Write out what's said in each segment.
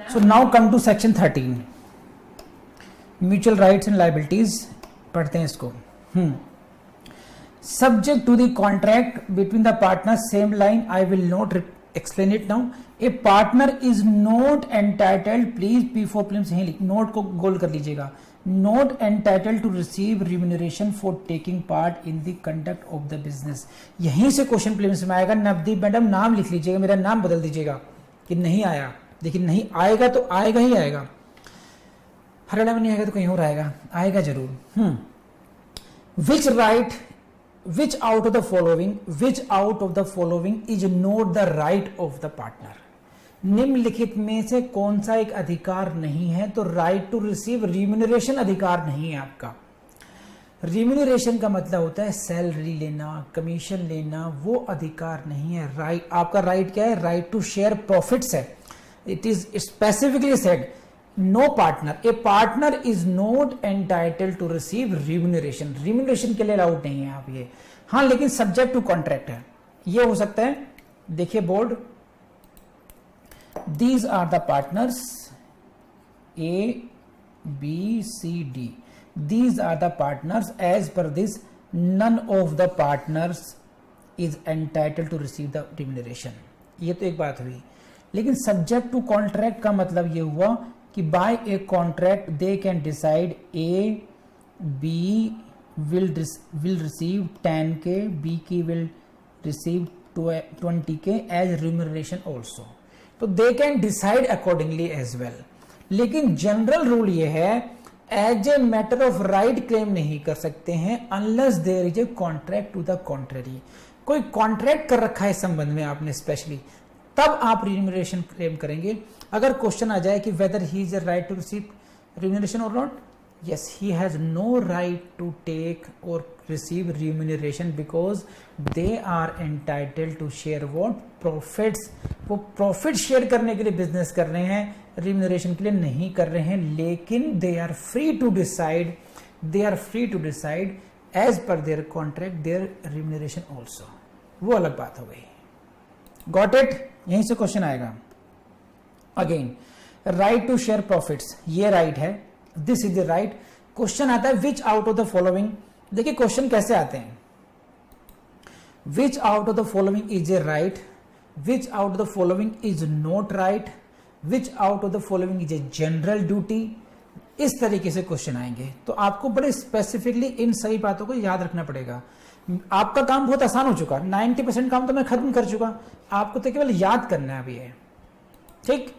So now come to section 13, mutual rights and liabilities पढ़ते हैं इसको. Subject to the contract between the partners, same line, I will not explain it now. A partner is not entitled, please P4 please यहीं लिख, note को गोल कर लीजिएगा, not entitled to receive remuneration for taking part in the conduct of the business. यहीं से question prelims में आएगा. Navdeep madam नाम लिख लीजिएगा, मेरा नाम बदल दीजिएगा कि नहीं आया. देखिए नहीं आएगा तो आएगा ही आएगा, हरियाणा में नहीं आएगा तो कहीं और आएगा, आएगा जरूर. Which out of the following is not the right of the partner? निम्नलिखित में से कौन सा एक अधिकार नहीं है? तो राइट टू रिसीव रिम्यूनरेशन अधिकार नहीं है आपका. रिम्यूनरेशन का मतलब होता है सैलरी लेना, कमीशन लेना, वो अधिकार नहीं है. राइट आपका राइट क्या है? राइट टू शेयर प्रॉफिट्स है. It is specifically said no partner, a partner is not entitled to receive remuneration. Remuneration के लिए अलाउड नहीं है आप ये. हाँ लेकिन सब्जेक्ट टू कॉन्ट्रैक्ट है. ये हो सकता है, देखिए board, these are the partners A, B, C, D. These are the partners. As per this, none of the partners is entitled to receive the remuneration. ये तो एक बात हुई. लेकिन subject to contract का मतलब ये हुआ कि by a contract they can decide A, B will receive 10K, B की will receive 20K as remuneration also. तो they can decide accordingly as well. लेकिन जनरल रूल ये है as a matter of right claim नहीं कर सकते हैं unless there is a contract to the contrary. कोई कॉन्ट्रैक्ट कर रखा है इस संबंध में आपने स्पेशली, तब आप रिम्यूनरेशन क्लेम करेंगे. अगर क्वेश्चन आ जाए कि whether he is a right to receive remuneration और not, yes he has no right to take or receive remuneration because they are entitled to share what profits. वो profit share करने के लिए बिजनेस कर रहे हैं, रिम्यूनरेशन के लिए नहीं कर रहे हैं. लेकिन they are free to decide as per their contract their remuneration also. वो अलग बात हो गई. Got it? यहीं से क्वेश्चन आएगा. Again right to share profits, ये राइट है, this is the right. Question आता है which out of the following. देखिए क्वेश्चन कैसे आते हैं. Which out of the following is a right, which out of the following is not right, which out of the following is a general duty. इस तरीके से question आएंगे. तो आपको बड़े स्पेसिफिकली इन सही बातों को याद रखना पड़ेगा. आपका काम बहुत आसान हो चुका, 90% काम तो मैं खत्म कर चुका, आपको तो केवल याद करना है अभी है. ठीक.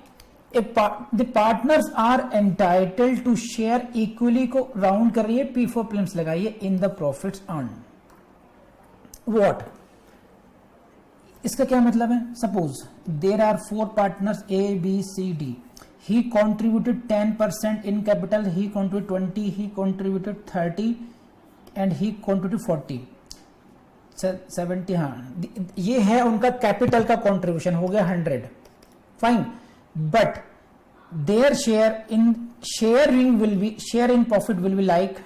The partners are entitled to share equally को राउंड कर रही है, P4 प्रीलिम्स लगाइए, in the profits earned. What? इसका क्या मतलब है? Suppose there are 4 partners A, B, C, D. He contributed 10% in capital, he contributed 20, he contributed 30, and he contributed 40. 70. हाँ ये है उनका कैपिटल का कॉन्ट्रीब्यूशन, हो गया 100. Fine. But their sharing profit will be like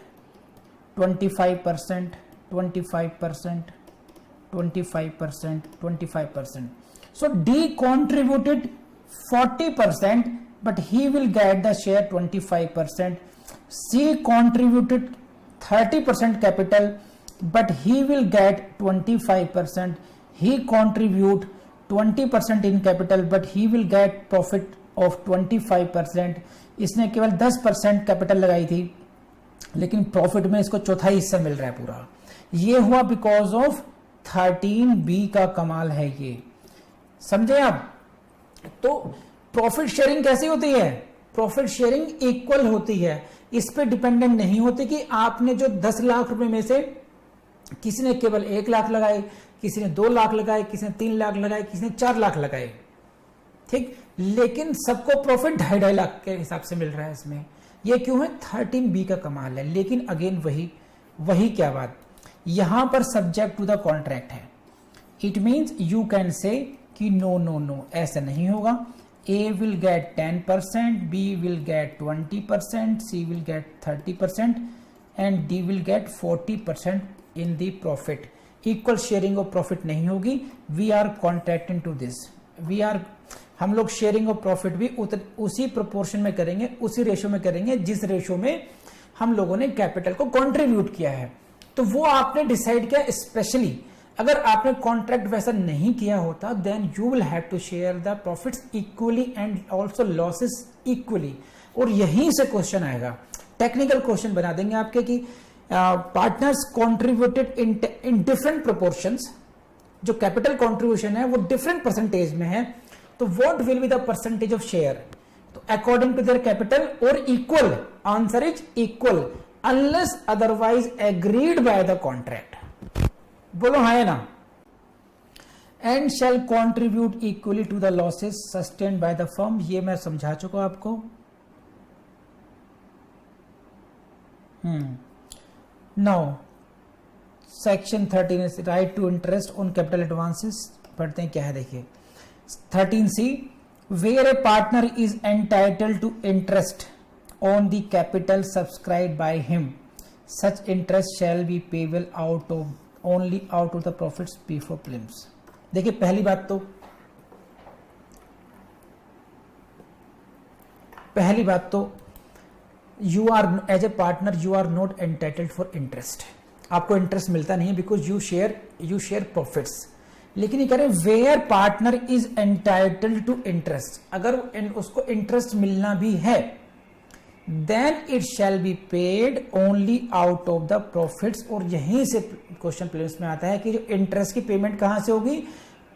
25%, 25%, 25%, 25%. So D contributed 40%, but he will get the share 25%. C contributed 30% capital, but he will get 25%. He contribute 20% in capital, but he will get profit of 25%. इसने केवल 10% capital लगाई थी, लेकिन profit में इसको चौथाई हिस्सा मिल रहा है पूरा. ये हुआ बिकॉज ऑफ 13B का कमाल है ये. समझे आप? तो प्रॉफिट शेयरिंग कैसी होती है? प्रॉफिट शेयरिंग इक्वल होती है, इस पे डिपेंडेंट नहीं होती कि आपने जो 10 लाख रुपए में से किसी ने केवल 1 लाख लगाए, किसी ने 2 लाख लगाए, किसी ने 3 लाख लगाए, किसी ने 4 लाख लगाए. ठीक. लेकिन सबको प्रॉफिट 2.5 लाख के हिसाब से मिल रहा है इसमें. ये क्यों है? 13B का कमाल है. लेकिन अगेन वही क्या बात, यहां पर सब्जेक्ट टू द कॉन्ट्रैक्ट है. It means you can say कि नो ऐसा नहीं होगा. A will get 10%, B will get 20%, C will get 30%, and D will get 40% in the profit. Equal sharing of profit नहीं होगी. We are contracting to this. We are हम लोग sharing of profit भी उसी proportion में करेंगे, उसी ratio में करेंगे जिस रेशो में हम लोगों ने कैपिटल को कंट्रीब्यूट किया है। तो वो आपने डिसाइड किया स्पेशली। अगर आपने कॉन्ट्रैक्ट वैसा नहीं किया होता then you will have to share the profits equally and also losses equally. और यहीं से क्वेश्चन आएगा, टेक्निकल क्वेश्चन बना देंगे आपके कि partners contributed in different proportions, जो कैपिटल कॉन्ट्रीब्यूशन है वो डिफरेंट परसेंटेज में है, तो what will be the percentage of share? तो अकॉर्डिंग टू देयर कैपिटल और equal, answer is equal unless otherwise agreed by the contract. बोलो हाँ है ना। And shall contribute equally to the losses sustained by the firm, ये मैं समझा चुका आपको। Now section 13 is right to interest on capital advances. पढ़ते हैं क्या है, देखिए 13C, where a partner is entitled to interest on the capital subscribed by him, such interest shall be payable out of only out of the profits before prelims. देखिए पहली बात तो you are as a partner you are not entitled for interest, आपको interest मिलता नहीं है because you share profits. लेकिन ये कह रहे हैं where partner is entitled to interest, अगर उसको इंटरेस्ट मिलना भी है then it shall be paid only out of the profits. और यहीं से क्वेश्चन प्रीलिम्स में आता है कि जो इंटरेस्ट की पेमेंट कहां से होगी,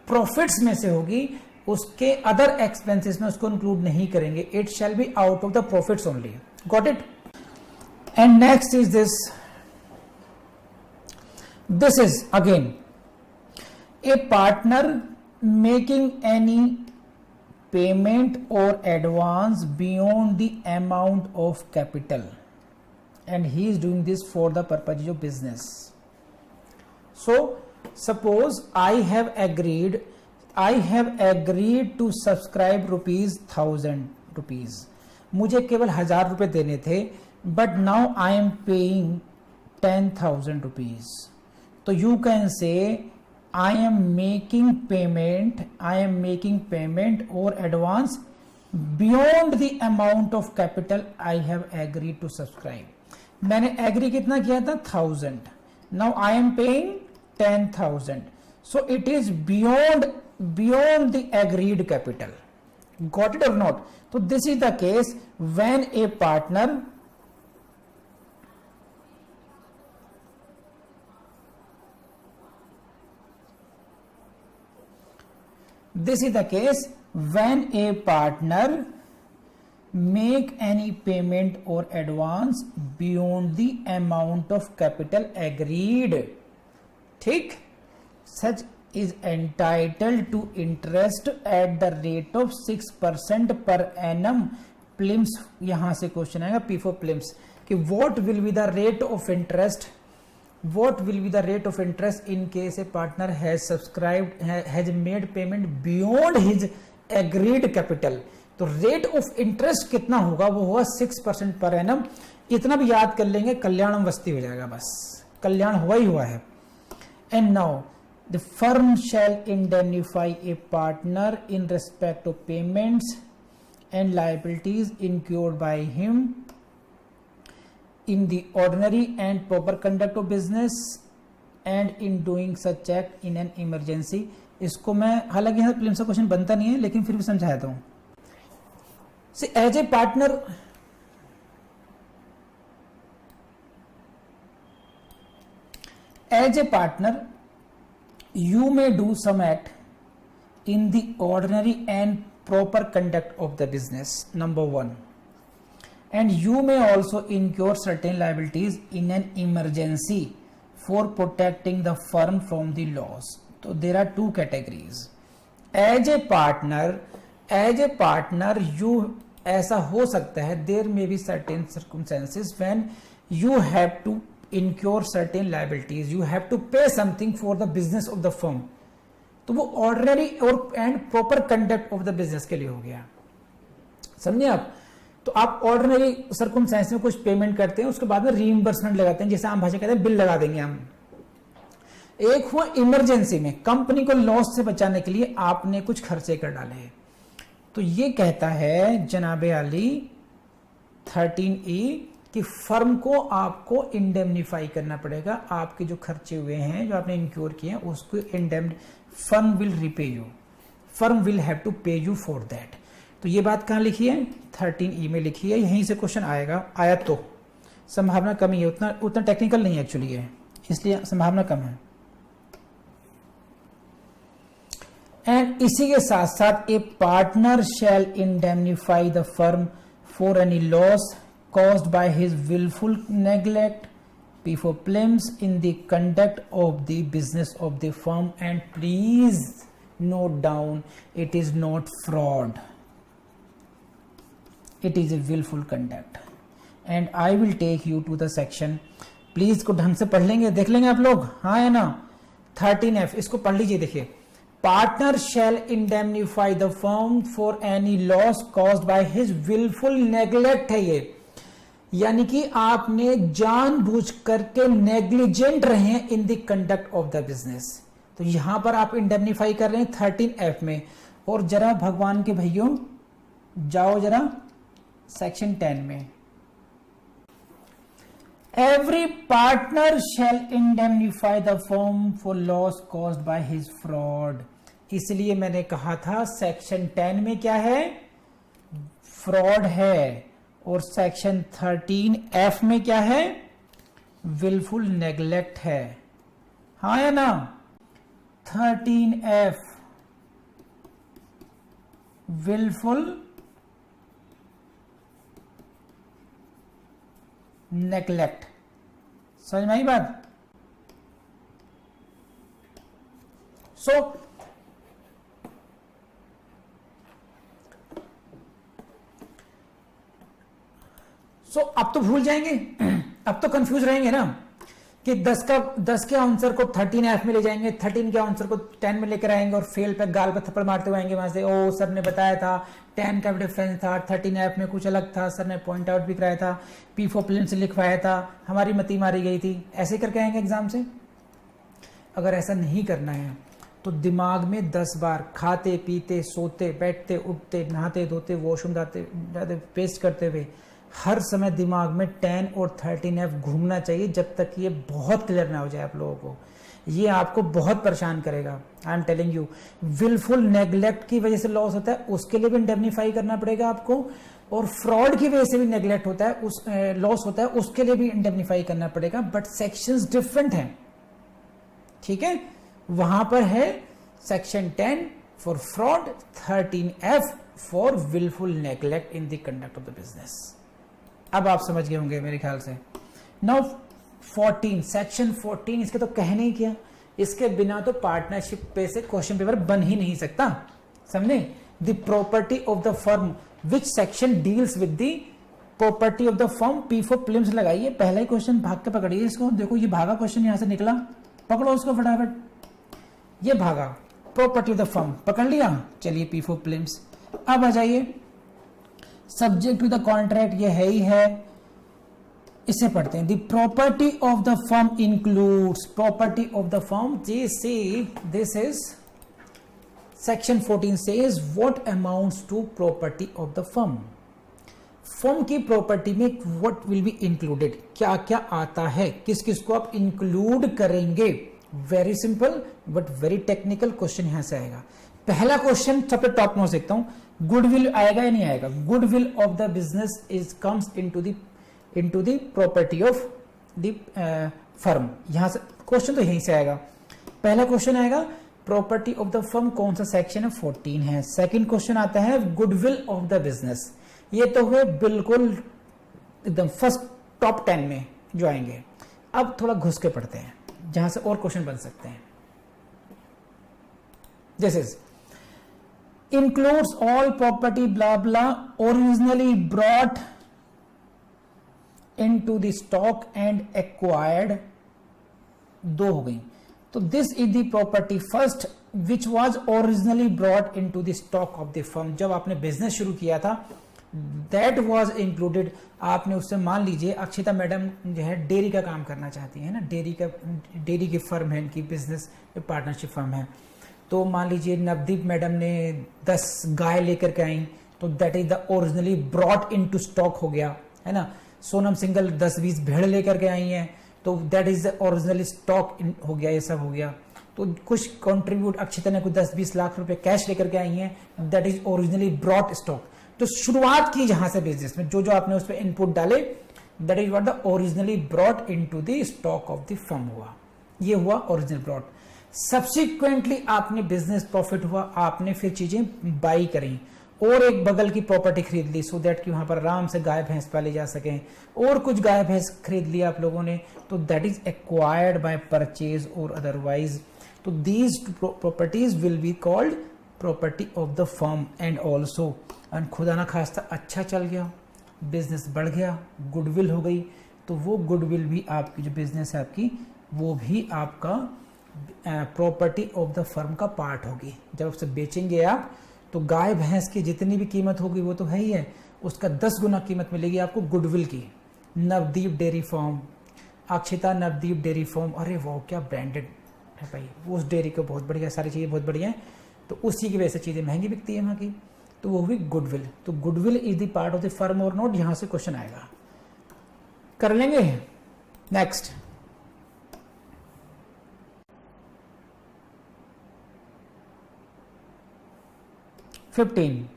प्रॉफिट्स में से होगी, उसके अदर एक्सपेंसेस में उसको इंक्लूड नहीं करेंगे। It shall be out of the profits only. Got it? And next is this is again a partner making any payment or advance beyond the amount of capital and he is doing this for the purpose of business. So suppose I have agreed to subscribe ₹1,000, मुझे केवल 1,000 रुपए देने थे, but now I am paying ₹10,000. तो you can say I am making payment or advance beyond the amount of capital I have agreed to subscribe. मैंने agree कितना किया था 1,000. Now I am paying 10,000. So it is beyond the agreed capital. Got it or not? So this is the case when a partner make any payment or advance beyond the amount of capital agreed, ठीक, such is entitled to interest at the rate of 6% per annum. Prelims, यहां से question आएगा P4 prelims कि what will be the rate of interest in case a partner has subscribed has made payment beyond his agreed capital. तो rate of interest कितना होगा, वो होगा 6% per annum. इतना भी याद कर लेंगे, कल्याणम वस्ती हो जाएगा, बस कल्याण हुआ ही हुआ है। And now the firm shall indemnify a partner in respect of payments and liabilities incurred by him in the ordinary and proper conduct of business and in doing such act in an emergency. इसको मैं, हालांकि यहाँ prelims का question बनता नहीं है लेकिन फिर भी समझा देता हूँ। See, as a partner you may do some act in the ordinary and proper conduct of the business, number 1. And you may also incur certain liabilities in an emergency for protecting the firm from the loss. So there are two categories. As a partner you, ऐसा हो सकता है, there may be certain circumstances when you have to incur certain liabilities, you have to pay something for the business of the firm. तो वो ordinary और and proper conduct of the business के लिए हो गया, समझे आप? तो आप ऑर्डिनरी सर्कमस्टेंस में कुछ पेमेंट करते हैं, उसके बाद में रीइंबर्समेंट लगाते हैं, जैसे आम भाषा कहते हैं बिल लगा देंगे हम। एक हुआ इमरजेंसी में, कंपनी को लॉस से बचाने के लिए आपने कुछ खर्चे कर डाले हैं, तो ये कहता है जनाबे आली 13E कि फर्म को आपको इंडेमनीफाई करना पड़ेगा, आपके जो खर्चे हुए हैं जो आपने इंक्योर किए हैं उसको firm will repay you, firm will have to pay you for that. तो ये बात कहाँ लिखी है? 13E में लिखी है, यहीं से क्वेश्चन आएगा, आया तो संभावना कम ही है, उतना टेक्निकल नहीं है एक्चुअली है, इसलिए संभावना कम है। एंड इसी के साथ साथ a partner shall indemnify the firm for any loss caused by his willful neglect before claims in the conduct of the business of the firm, and please note down, it is not fraud, it is a willful conduct। and I will take you to the section, please को ढंग से पढ़ लेंगे, देख लेंगे आप लोग, हाँ है ना। 13F इसको पढ़ लीजिए, देखिए, partner shall indemnify the firm for any loss caused by his wilful neglect है ये, यानी कि आपने जानबूझ करके नेग्लिजेंट रहे हैं इन the conduct of the business. तो यहां पर आप इंडेमनीफाई कर रहे हैं 13F में। और जरा भगवान के भाइयों जाओ जरा सेक्शन 10 में, every partner shall indemnify the firm for loss caused by his fraud. इसलिए मैंने कहा था सेक्शन 10 में क्या है? फ्रॉड है। और सेक्शन 13F में क्या है? विलफुल नेग्लेक्ट है, हाँ या ना। 13F विलफुल नेग्लेक्ट, समझ में आई बात? सो अब तो भूल जाएंगे, अब तो कंफ्यूज रहेंगे ना कि 10 के आंसर को 13F में ले जाएंगे, 13 के आंसर को 10 में लेकर आएंगे और फेल पे गाल पे थप्पड़ मारते हुए आएंगे वहां से, ओ सर ने बताया था 10 का डिफरेंस था, 13F में कुछ अलग था, सर ने पॉइंट आउट भी कराया था, P4 प्लेन से लिखवाया था, हमारी मती मारी गई थी, ऐसे करके आएंगे एग्जाम से। अगर ऐसा नहीं करना है तो दिमाग में 10 बार खाते पीते सोते बैठते उठते नहाते धोते वॉशरूम जाते पेस्ट करते हुए हर समय दिमाग में 10 और 13F घूमना चाहिए, जब तक ये बहुत क्लियर ना हो जाए आप लोगों को। ये आपको बहुत परेशान करेगा, I am telling you. Wilful neglect की वजह से लॉस होता है, उसके लिए भी इंडेमनीफाई करना पड़ेगा आपको, और फ्रॉड की वजह से भी नेग्लेक्ट होता है, उस लॉस होता है, उसके लिए भी इंडेमनीफाई करना पड़ेगा, बट सेक्शंस डिफरेंट हैं, ठीक है। वहां पर है section 10 for fraud, 13F for wilful neglect in the conduct of the business. अब आप समझ गए होंगे मेरे ख्याल से। नाउ 14, सेक्शन 14, इसके तो कहने ही क्या, इसके बिना तो पार्टनरशिप पे से क्वेश्चन पेपर बन ही नहीं सकता, समझे। The property of the firm, which section deals with the property of the firm. P4 prelims लगाइए, पहला ही क्वेश्चन भाग के पकड़िए इसको, देखो ये भागा क्वेश्चन यहां से निकला, पकड़ो उसको फटाफट, ये भागा प्रॉपर्टी ऑफ द फर्म, पकड़ लिया। चलिए P4 प्रीलिम्स, अब आ जाइए सब्जेक्ट टू द कॉन्ट्रैक्ट, ये है ही है, इसे पढ़ते हैं। The property of the firm includes, property of the firm, this is section 14 says what amounts to property of the firm. Firm की प्रॉपर्टी में व्हाट विल बी इंक्लूडेड, क्या क्या आता है, किस किस को आप इंक्लूड करेंगे। Very simple but very technical question यहां से आएगा। पहला क्वेश्चन सबसे टॉप मोस्ट देखता हूं, गुडविल आएगा या नहीं आएगा। Goodwill of the business is comes into the property of the firm. यहां से क्वेश्चन तो यहीं से आएगा। पहला क्वेश्चन आएगा प्रॉपर्टी ऑफ द फर्म, कौन सा सेक्शन है, 14 है। सेकंड क्वेश्चन आता है गुडविल ऑफ द बिजनेस, ये तो हुए बिल्कुल एकदम फर्स्ट टॉप 10 में जो आएंगे। अब थोड़ा घुस के पढ़ते हैं जहां से और क्वेश्चन बन सकते हैं। This is includes all property blah blah originally brought into the stock and acquired, दो हो गई। तो this is the property first which was originally brought into the stock of the firm। जब आपने बिजनेस शुरू किया था that was included, आपने उससे मान लीजिए अक्षिता मैडम जो है डेयरी का काम करना चाहती है ना, डेयरी की फर्म है इनकी, बिजनेस पार्टनरशिप फर्म है, तो मान लीजिए नवदीप मैडम ने 10 गाय लेकर के आई, तो that is the originally brought into stock हो गया, है ना। सोनम सिंगल 10-20 भेड़ लेकर के आई हैं, तो that is the originally stock हो गया, ये सब हो गया। तो कुछ कंट्रीब्यूट अक्षिता ने कुछ 10-20 लाख रुपए कैश लेकर के आई हैं, that is originally brought stock. तो शुरुआत की जहां से बिजनेस में जो जो आपने उस पर इनपुट डाले, that is what the originally brought into the stock of the firm हुआ, ये हुआ ओरिजिनल ब्रॉट। सब्सिक्वेंटली आपने बिजनेस प्रॉफिट हुआ, आपने फिर चीजें बाई करी और एक बगल की प्रॉपर्टी खरीद ली, सो दैट कि वहां पर आराम से गाय भैंस पाले जा सकें, और कुछ गाय भैंस खरीद लिया आप लोगों ने, तो that is acquired by purchase और अदरवाइज। तो these properties will be called property of the firm and also. And खुदा ना खास्ता अच्छा चल गया, बिजनेस बढ़ गया, गुडविल हो गई, तो वो गुडविल भी आपकी जो बिजनेस है आपकी, वो भी आपका प्रॉपर्टी ऑफ द फर्म का पार्ट होगी। जब उसे बेचेंगे आप, तो गाय भैंस की जितनी भी कीमत होगी वो तो है ही है, उसका 10 गुना कीमत मिलेगी आपको गुडविल की। Navdeep Dairy Farm, Akshita Navdeep Dairy Farm, अरे वो क्या ब्रांडेड है भाई, वो उस डेयरी को बहुत बढ़िया, सारी चीज़ें बहुत बढ़िया हैं, तो उसी की वजह से चीज़ें महंगी बिकती है वहाँ की, तो वो हुई गुडविल। तो goodwill is the part of the firm और नॉट, यहां से क्वेश्चन आएगा, कर लेंगे। नेक्स्ट, फिफ्टीन,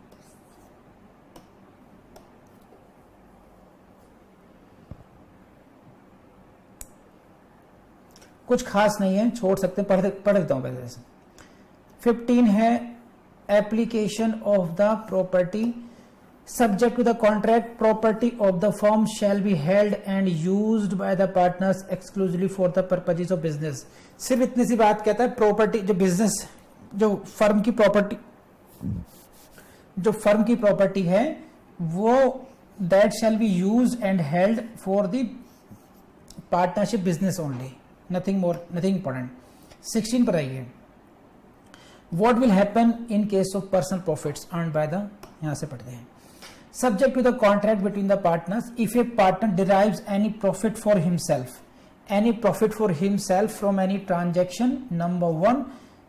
कुछ खास नहीं है, छोड़ सकते, पढ़ देता हूं पहले से। 15 है application of the property subject to the contract, property of the firm shall be held and used by the partners exclusively for the purposes of business। सिर्फ इतनी सी बात कहता है, प्रॉपर्टी जो बिजनेस, जो फर्म की प्रॉपर्टी, जो फर्म की प्रॉपर्टी है वो that shall be use and held for the partnership business only, nothing more, nothing important. 16 पर आइए, what will happen in case of personal profits earned by the, यहां से पढ़ते हैं। Subject to the contract between the partners, if a partner derives any profit for himself from any transaction, number 1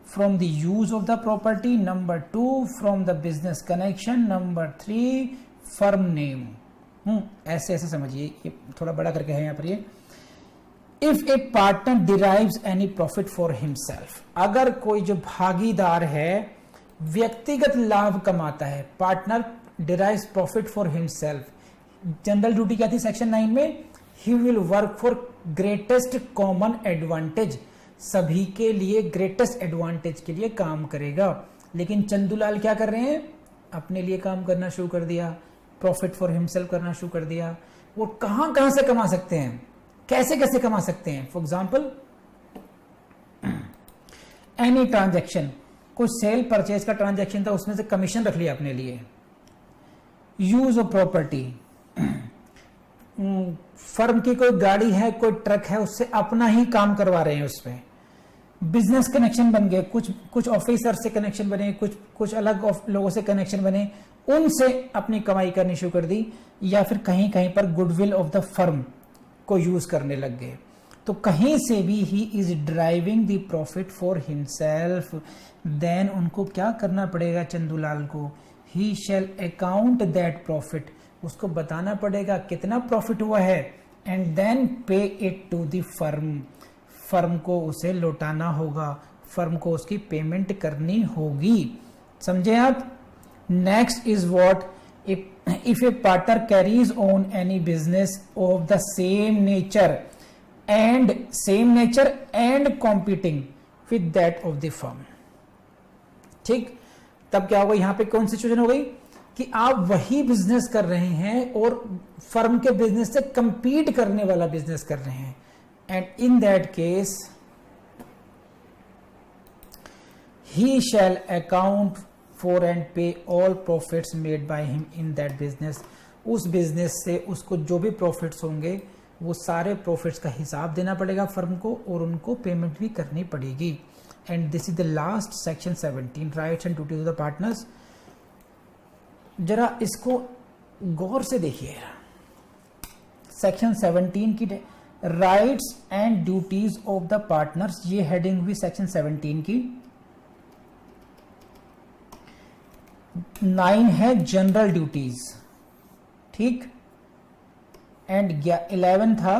from the use of the property, number 2 from the business connection, number 3 firm name। ऐसे ऐसे समझिए, ये थोड़ा बड़ा करके है यहाँ पर ये। If a partner derives any profit for himself, अगर कोई जो भागीदार है व्यक्तिगत लाभ कमाता है, partner derives profit for himself, general duty क्या थी सेक्शन 9 में, he will work for greatest common advantage, सभी के लिए ग्रेटेस्ट एडवांटेज के लिए काम करेगा। लेकिन चंदूलाल क्या कर रहे हैं, अपने लिए काम करना शुरू कर दिया, प्रॉफिट फॉर हिमसेल्फ करना शुरू कर दिया। वो कहां कहां से कमा सकते हैं, कैसे कैसे कमा सकते हैं। फॉर एग्जाम्पल, एनी ट्रांजैक्शन, कोई सेल परचेज का ट्रांजैक्शन था, उसमें से कमीशन रख लिया अपने लिए। यूज ऑफ प्रॉपर्टी, फर्म की कोई गाड़ी है, कोई ट्रक है, उससे अपना ही काम करवा रहे हैं उसमें। बिजनेस कनेक्शन बन गए, कुछ ऑफिसर से कनेक्शन बने, कुछ अलग लोगों से कनेक्शन बने, उनसे अपनी कमाई करनी शुरू कर दी, या फिर कहीं कहीं पर गुडविल ऑफ द फर्म को यूज करने लग गए। तो कहीं से भी he is driving the profit for himself, then उनको क्या करना पड़ेगा चंदूलाल को, he shall account that profit, उसको बताना पड़ेगा कितना प्रॉफिट हुआ है, and then pay it to the firm, firm को उसे लौटाना होगा, फर्म को उसकी पेमेंट करनी होगी। समझे आप। Next is what, if a partner carries on any business of the same nature and competing with that of the firm, ठीक। तब क्या होगा, यहां पे कौन सिचुएशन हो गई कि आप वही बिजनेस कर रहे हैं और फर्म के बिजनेस से कंपीट करने वाला बिजनेस कर रहे हैं, and in that case he shall account for and pay all profits made by him in that business. उस बिजनेस से उसको जो भी प्रॉफिट्स होंगे वो सारे प्रॉफिट्स का हिसाब देना पड़ेगा फर्म को, और उनको पेमेंट भी करनी पड़ेगी। And this is the last section 17, rights and duties of the partners। जरा इसको गौर से देखिए, सेक्शन 17 की rights and duties of the partners, ये हेडिंग हुई सेक्शन 17 की। 9 है जनरल ड्यूटीज, ठीक, एंड 11 था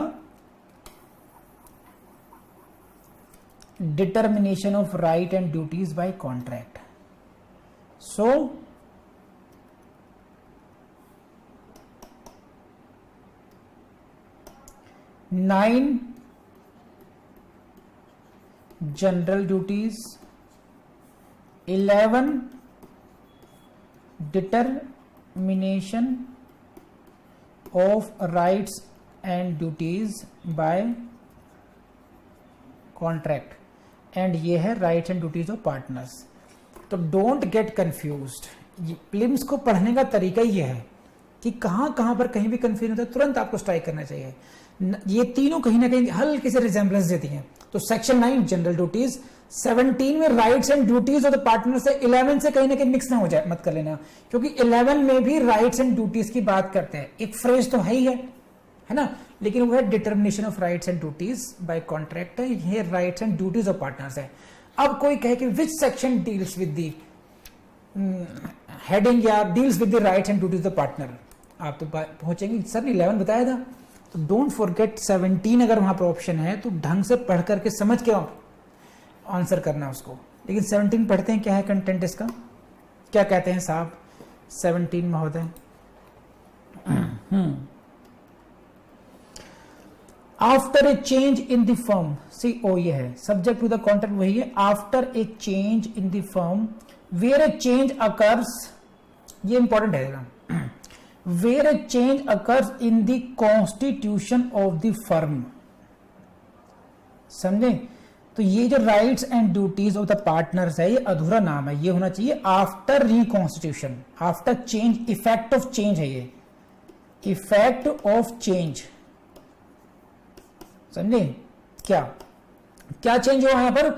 determination of right and duties by contract. So nine general duties, 11 determination of rights and duties by contract, and ये है rights and duties of partners. तो don't get confused. Prelims को पढ़ने का तरीका ये है कि कहाँ कहाँ पर कहीं भी कंफ्यूजन होता है तुरंत आपको स्ट्राइक करना चाहिए. ये तीनों कहीं ना कहीं हल्के से रिजेम्बलेंस देती हैं. तो सेक्शन 9 जनरल ड्यूटीज, 17 में rights and duties of the partner से 11 से कहीं ना कहीं मिक्स ना हो जाए, मत कर लेना, क्योंकि 11 में भी राइट्स एंड ड्यूटीज की बात करते हैं. एक फ्रेज तो है ही है ना, लेकिन वो है determination of rights and duties by contract है, ये rights and duties of partners है. अब कोई कहे कि which section deals with the heading या deals with the rights and duties of partner, आप तो पहुंचेंगे सर ने 11 बताया था. तो डोंट फॉरगेट 17 अगर वहां पर ऑप्शन है तो ढंग से पढ़ करके समझ के आंसर करना उसको. लेकिन 17 पढ़ते हैं, क्या है कंटेंट इसका, क्या कहते हैं साहब 17 महोदय. After a change in the firm, C ओ ये है सब्जेक्ट टू द कॉन्ट्रैक्ट, वही है. After a change in the firm where a change occurs, ये इंपॉर्टेंट है, where a change occurs in the constitution of the firm. समझे? तो ये जो rights and duties of the partners है, ये अधूरा नाम है, ये होना चाहिए after reconstitution, after change, effect of change है ये, इफेक्ट ऑफ चेंज. समझे? क्या क्या चेंज हुआ यहां पर,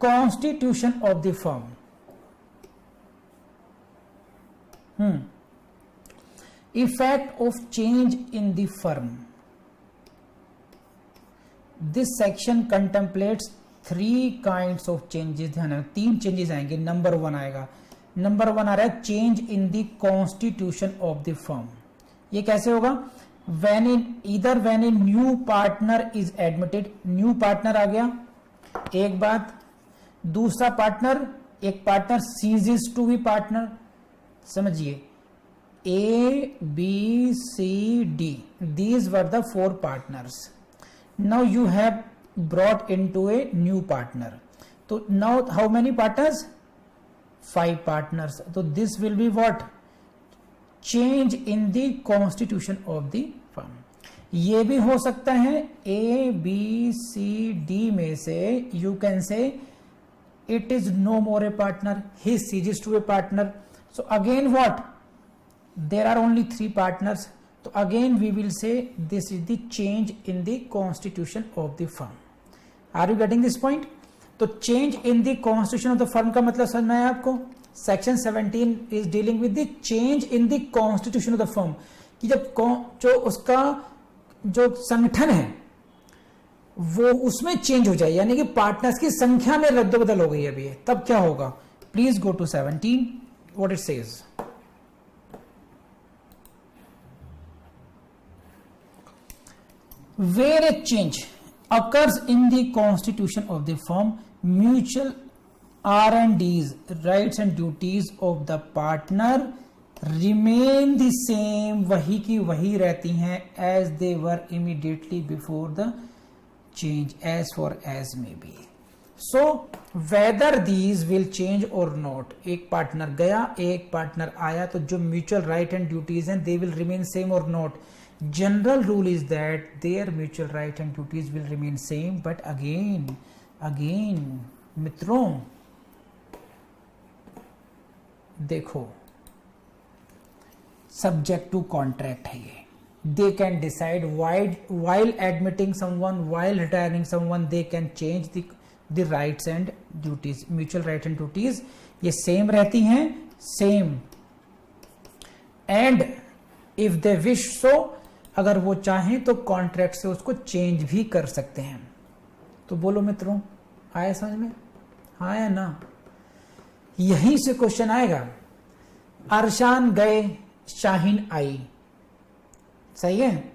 constitution of the firm. Effect of change in the firm. This section contemplates 3 kinds of changes. ध्यान रखना 3 चेंजेस आएंगे. नंबर 1 आएगा, नंबर 1 आ रहा है change in the constitution of the firm. ये कैसे होगा, when a new partner is admitted, new partner आ गया, एक बात. दूसरा पार्टनर, एक partner ceases to be partner. समझिए, A, B, C, D. These were the 4 partners. Now you have brought into a new partner. So now how many partners? 5 partners. So this will be what? Change in the constitution of the firm. ये भी हो सकता है A, B, C, D में से you can say it is no more a partner. He ceases to a partner. So again what? There are only 3 partners. So again we will say this is the change in the constitution of the firm. Are you getting this point? तो change in the constitution of the firm का मतलब समझ में आया आपको. Section 17 is dealing with the change in the constitution of the firm, कि जब जो उसका जो संगठन है वो उसमें चेंज हो जाए, यानी कि पार्टनर्स की संख्या में रद्द-बदल हो गई अभी है, तब क्या होगा. Please go to 17 what it says. Where a change occurs in the constitution of the firm, mutual R&Ds, rights and duties of the partner remain the same, वही की वही रहती हैं as they were immediately before the change, as far as may be. So whether these will change or not, एक partner गया एक partner आया, तो जो mutual right and duties हैं they will remain same or not. General rule is that their mutual right and duties will remain same, but again मित्रों देखो subject to contract है ये. They can decide while admitting someone, while retiring someone, they can change the rights and duties. Mutual right and duties ये same रहती हैं, same, and if they wish so, अगर वो चाहें तो कॉन्ट्रैक्ट से उसको चेंज भी कर सकते हैं. तो बोलो मित्रों, आया समझ में? हाँ या ना? यहीं से क्वेश्चन आएगा अरशान गए, शाहीन आई, सही है।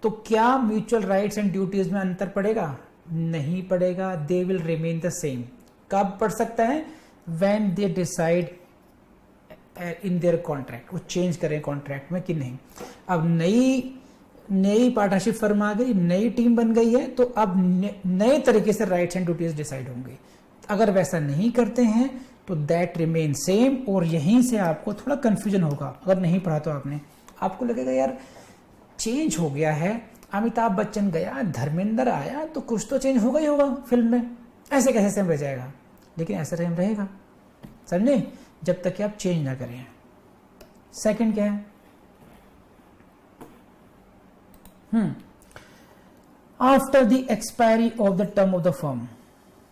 तो क्या म्यूचुअल राइट्स एंड ड्यूटीज में अंतर पड़ेगा? नहीं पड़ेगा, they will remain the same. कब पड़ सकता है? When they decide in their contract, वो चेंज करें कॉन्ट्रैक्ट में कि नहीं। अब नई पार्टनरशिप फर्म आ गई, नई टीम बन गई है, तो अब नए तरीके से राइट्स एंड ड्यूटीज डिसाइड होंगे। अगर वैसा नहीं करते हैं तो दैट रिमेन सेम, और यहीं से आपको थोड़ा कंफ्यूजन होगा अगर नहीं पढ़ा तो आपको लगेगा यार चेंज हो गया है, अमिताभ बच्चन गया, धर्मेंद्र आया, तो कुछ तो चेंज होगा ही होगा फिल्म में, ऐसे कैसे सेम रह जाएगा? लेकिन ऐसा सेम रहेगा, समझे, जब तक कि आप चेंज ना करें। सेकंड क्या है? After the expiry of the term of the firm,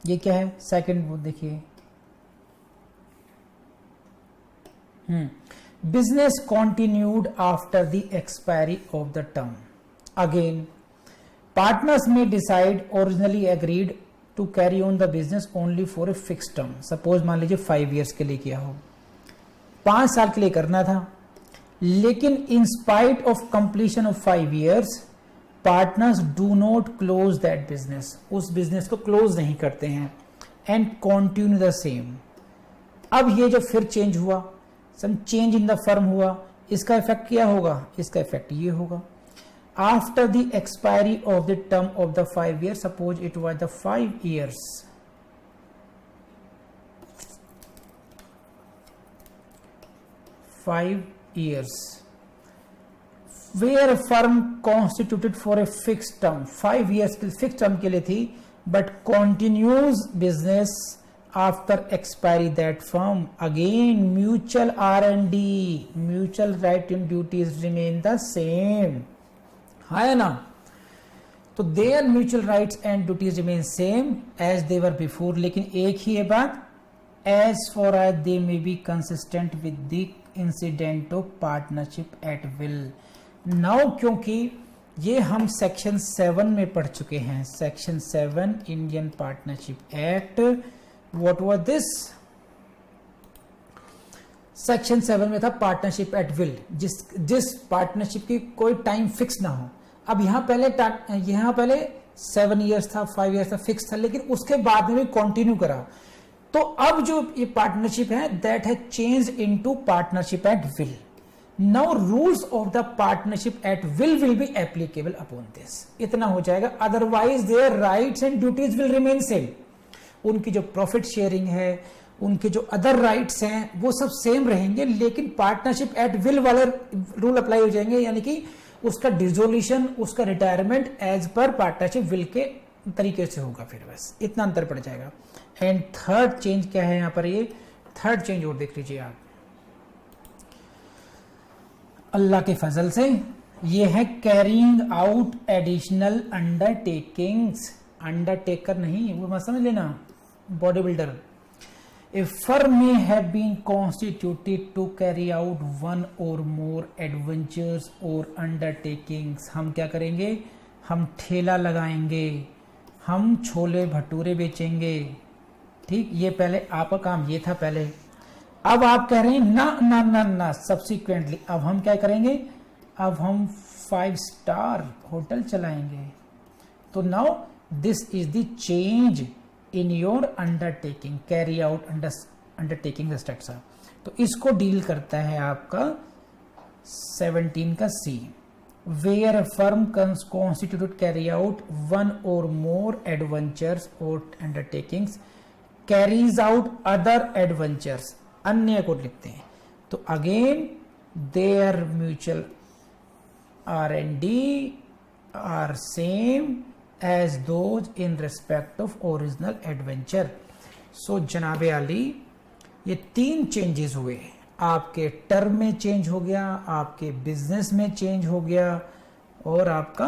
ये क्या है? सेकंड वो देखिए, business continued after the expiry of the term. Again, partners may decide originally agreed to carry on the business only for a fixed term. Suppose मान लीजिए 5 years के लिए किया हो, 5 साल के लिए करना था, लेकिन in spite of completion of 5 years, partners do not close that business. उस business को close नहीं करते हैं and continue the same. अब ये जो फिर चेंज हुआ, some change in the firm हुआ, इसका इफेक्ट क्या होगा? इसका इफेक्ट ये होगा, after the expiry of the term of the 5 years, suppose it was the 5 years, where firm constituted for a fix term, 5 years fix term के लिए थी, but continues business after expiry that firm, again mutual R&D, mutual right and duties remain the same, है ना। तो their mutual rights and duties remain same as they were before, लेकिन एक ही है बात, as far as they may be consistent with the incident of partnership at will. Now क्योंकि ये हम सेक्शन 7 में पढ़ चुके हैं, section 7 Indian partnership act, What was this? Section 7 में था पार्टनरशिप एट विल, जिस पार्टनरशिप की कोई टाइम फिक्स ना हो। अब यहाँ पहले 7 years था, 5 years था, फिक्स था, लेकिन उसके बाद में भी कंटिन्यू करा। तो अब जो ये पार्टनरशिप है दैट है change into partnership at will. Now rules of the partnership at will be applicable upon this, इतना हो जाएगा। Otherwise their rights and duties will remain same, उनकी जो प्रॉफिट शेयरिंग है, उनके जो अदर राइट्स हैं, वो सब सेम रहेंगे, लेकिन पार्टनरशिप एट विल वाले रूल अप्लाई हो जाएंगे, यानी कि उसका डिसोल्यूशन, उसका retirement as per partnership will के तरीके से होगा, फिर बस इतना अंतर पड़ जाएगा। एंड थर्ड चेंज क्या है यहाँ पर? ये थर्ड चेंज और देख लीजिए आप, अल्लाह के फजल से ये है carrying out additional undertakings. Undertaker नहीं, वो मत समझ लेना, body builder. A firm may have been constituted to carry out one or more adventures or undertakings. हम क्या करेंगे? हम ठेला लगाएंगे, हम छोले भटूरे बेचेंगे, ठीक, ये पहले आपका काम ये था पहले। अब आप कह रहे हैं ना ना ना ना, सब्सिक्वेंटली अब हम क्या करेंगे? अब हम 5 star होटल चलाएंगे। तो now this is the change in your undertaking, carry out undertaking etcetera. तो इसको डील करता है आपका 17 का C, where firm constituted carry out one or more adventures or undertakings, carries out other adventures, अन्य को लिखते हैं। तो again there mutual R&D are same as those in respect of original adventure. So जनाबे आली, ये 3 चेंजेस हुए, आपके टर्म में चेंज हो गया, आपके बिजनेस में चेंज हो गया, और आपका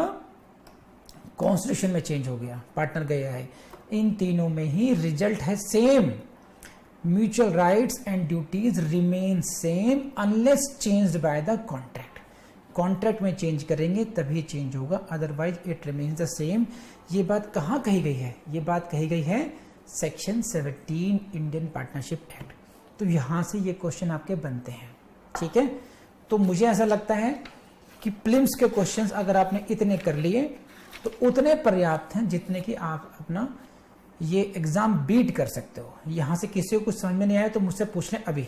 कॉन्स्टिट्यूशन में चेंज हो गया, पार्टनर गया है। इन तीनों में ही रिजल्ट है same, mutual rights and duties remain same unless changed by the contract. Contract में चेंज करेंगे तभी चेंज होगा, otherwise it remains the same. ये बात कहाँ कही गई है? ये बात कही गई है सेक्शन 17 इंडियन पार्टनरशिप एक्ट। तो यहां से ये क्वेश्चन आपके बनते हैं। ठीक है, तो मुझे ऐसा लगता है कि प्रीलिम्स के क्वेश्चंस अगर आपने इतने कर लिए तो उतने पर्याप्त हैं जितने कि आप अपना ये एग्जाम बीट कर सकते हो। यहां से किसी को कुछ समझ में नहीं आया तो मुझसे पूछ लें अभी।